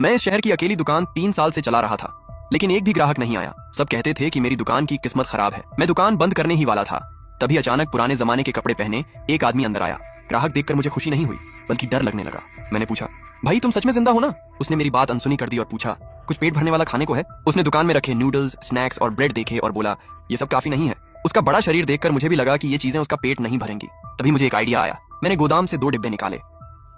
मैं इस शहर की अकेली दुकान 3 साल से चला रहा था, लेकिन एक भी ग्राहक नहीं आया। सब कहते थे कि मेरी दुकान की किस्मत खराब है। मैं दुकान बंद करने ही वाला था, तभी अचानक पुराने जमाने के कपड़े पहने एक आदमी अंदर आया। ग्राहक देखकर मुझे खुशी नहीं हुई, बल्कि डर लगने लगा। मैंने पूछा, भाई तुम सच में जिंदा हो ना? उसने मेरी बात अनसुनी कर दी और पूछा, कुछ पेट भरने वाला खाने को है? उसने दुकान में रखे नूडल्स, स्नैक्स और ब्रेड देखे और बोला, ये सब काफी नहीं है। उसका बड़ा शरीर देखकर मुझे भी लगा कि ये चीजें उसका पेट नहीं भरेंगी। तभी मुझे एक आइडिया आया। मैंने गोदाम से 2 डिब्बे निकाले।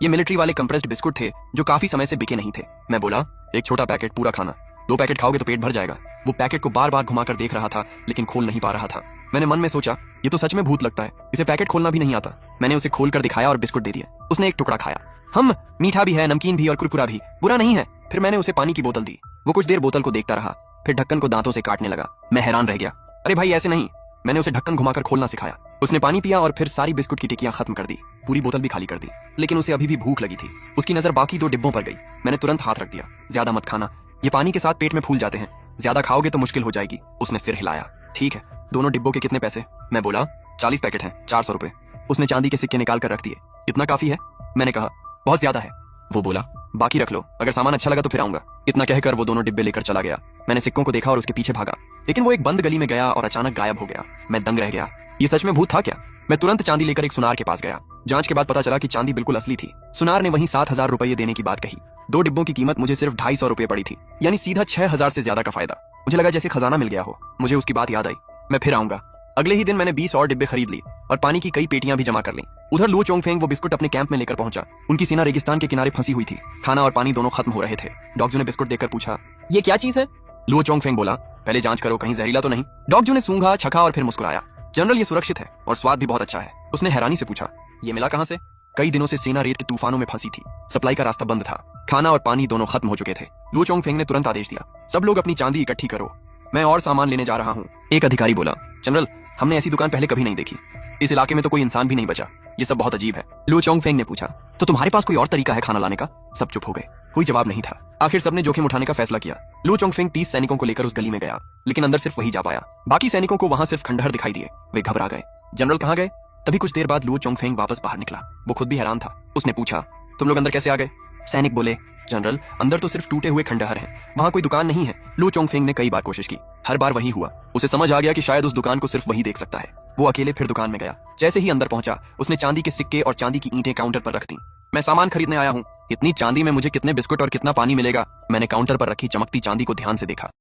ये मिलिट्री वाले कंप्रेस्ड बिस्कुट थे जो काफी समय से बिके नहीं थे। मैं बोला, एक छोटा पैकेट पूरा खाना, 2 पैकेट खाओगे तो पेट भर जाएगा। वो पैकेट को बार बार घुमाकर देख रहा था, लेकिन खोल नहीं पा रहा था। मैंने मन में सोचा, ये तो सच में भूत लगता है, इसे पैकेट खोलना भी नहीं आता। मैंने उसे खोलकर दिखाया और बिस्कुट दे दिया। उसने एक टुकड़ा खाया। हम मीठा भी है, नमकीन भी और कुरकुरा भी, बुरा नहीं है। फिर मैंने उसे पानी की बोतल दी। वो कुछ देर बोतल को देखता रहा, फिर ढक्कन को दांतों से काटने लगा। मैं हैरान रह गया। अरे भाई ऐसे नहीं। मैंने उसे ढक्कन घुमाकर खोलना सिखाया। उसने पानी पिया और फिर सारी बिस्कुट की टिक्कियां खत्म कर दी। पूरी बोतल भी खाली कर दी, लेकिन उसे अभी भी भूख लगी थी। उसकी नजर बाकी 2 डिब्बों पर गई। मैंने तुरंत हाथ रख दिया। ज्यादा मत खाना, ये पानी के साथ पेट में फूल जाते हैं, ज्यादा खाओगे तो मुश्किल हो जाएगी। उसने सिर हिलाया। ठीक है, दोनों डिब्बों के कितने पैसे? मैं बोला, 40 पैकेट हैं, 400 रुपए। उसने चांदी के सिक्के निकाल कर रख दिए। इतना काफी है? मैंने कहा, बहुत ज्यादा है। वो बोला, बाकी रख लो, अगर सामान अच्छा लगा तो फिर आऊंगा। इतना कहकर वो दोनों डिब्बे लेकर चला गया। मैंने सिक्कों को देखा और उसके पीछे भागा, लेकिन वो एक बंद गली में गया और अचानक गायब हो गया। मैं दंग रह गया। ये सच में भूत था क्या? मैं तुरंत चांदी लेकर एक सुनार के पास गया। जांच के बाद पता चला कि चांदी बिल्कुल असली थी। सुनार ने वहीं 7,000 रुपये देने की बात कही। 2 डिब्बों की कीमत मुझे सिर्फ 250 रुपये पड़ी थी, यानी सीधा 6,000 से ज्यादा का फायदा। मुझे लगा जैसे खजाना मिल गया हो। मुझे उसकी बात याद आई। मैं फिर आऊंगा। अगले ही दिन मैंने 20 और डिब्बे खरीद ली और पानी की कई पेटियां भी जमा कर ली। उधर लुओ चोंगफेंग वो बिस्कुट अपने कैंप में लेकर पहुंचा। उनकी सेना रेगिस्तान के किनारे फंसी हुई थी। खाना और पानी दोनों खत्म हो रहे थे। डॉक्जू ने बिस्कुट देखकर पूछा, ये क्या चीज है? लुओ चोंगफेंग बोला, पहले जांच करो, कहीं जहरीला तो नहीं। डॉक्जू ने सूंघा, चखा और फिर मुस्कुराया। जनरल, ये सुरक्षित है और स्वाद भी बहुत अच्छा है। उसने हैरानी से पूछा, ये मिला कहां से? कई दिनों से सेना रेत के तूफानों में फंसी थी। सप्लाई का रास्ता बंद था। खाना और पानी दोनों खत्म हो चुके थे। लुओ चोंगफेंग ने तुरंत आदेश दिया, सब लोग अपनी चांदी इकट्ठी करो, मैं और सामान लेने जा रहा हूँ। एक अधिकारी बोला, जनरल, हमने ऐसी दुकान पहले कभी नहीं देखी। इस इलाके में तो कोई इंसान भी नहीं बचा। ये सब बहुत अजीब है। लुओ चोंगफेंग ने पूछा, तो तुम्हारे पास कोई और तरीका है खाना लाने का? सब चुप हो गए, कोई जवाब नहीं था। आखिर सबने जोखिम उठाने का फैसला किया। लुओ चोंगफेंग 30 सैनिकों को लेकर उस गली में गया, लेकिन अंदर सिर्फ वही जा पाया। बाकी सैनिकों को वहां सिर्फ खंडहर दिखाई दिए। वे घबरा गए। जनरल कहाँ गए? तभी कुछ देर बाद लुओ चोंगफेंग वापस बाहर निकला। वो खुद भी हैरान था। उसने पूछा, तुम लोग अंदर कैसे आ गए? सैनिक बोले, जनरल, अंदर तो सिर्फ टूटे हुए खंडहर हैं, वहां कोई दुकान नहीं है। लुओ चोंगफेंग ने कई बार कोशिश की, हर बार वही हुआ। उसे समझ आ गया कि शायद उस दुकान को सिर्फ वही देख सकता है। वो अकेले फिर दुकान में गया। जैसे ही अंदर पहुंचा, उसने चांदी के सिक्के और चांदी की ईंटें काउंटर पर रख दी। मैं सामान खरीदने आया हूँ, इतनी चांदी में मुझे कितने बिस्कुट और कितना पानी मिलेगा? मैंने काउंटर पर रखी चमकती चांदी को ध्यान से देखा।